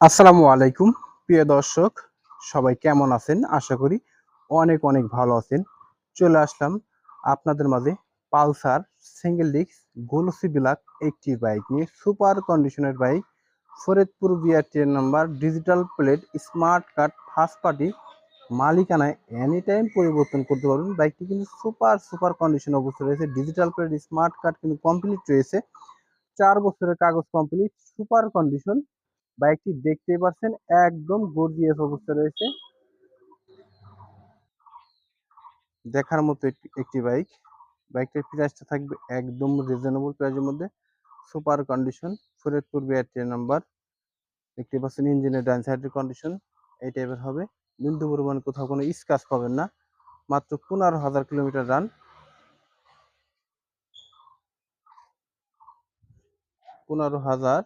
আসসালামু আলাইকুম প্রিয় দর্শক, সবাই কেমন আছেন? আশা করি অনেক অনেক ভালো আছেন। চলে আসলাম আপনাদের মাঝে Pulsar single disc glossy black একটি বাইক নিয়ে। সুপার কন্ডিশনের বাইক, ফরিদপুর বিআরটিএর number, digital plate, smart card, first party, মালিকানায় এনি টাইম পরিবর্তন করতে পারবেন। বাইকটি কিন্তু সুপার সুপার কন্ডিশন অবস্থায় রয়েছে। ডিজিটাল প্লেট, স্মার্ট কার্ড কিন্তু কমপ্লিট রয়েছে। 4 বছরের কাগজ কমপ্লিট, সুপার কন্ডিশন। বাইকটি দেখতেই পাচ্ছেন, একদম গর্জিয়াস অবস্থায় রয়েছে। দেখার মতো একটি বাইক। বাইকটির প্রাইসটা থাকবে একদম রিজনেবল প্রাইসের মধ্যে। Super condition, Faridpur BRTA number. দেখতে পাচ্ছেন ইঞ্জিনের ডান সাইডের কন্ডিশন এই টাইপের হবে। বিন্দু পরিমাণ কোথাও কোনো স্ক্র্যাচ পাবেন না। মাত্র 15,000 কিলোমিটার রান। 15,000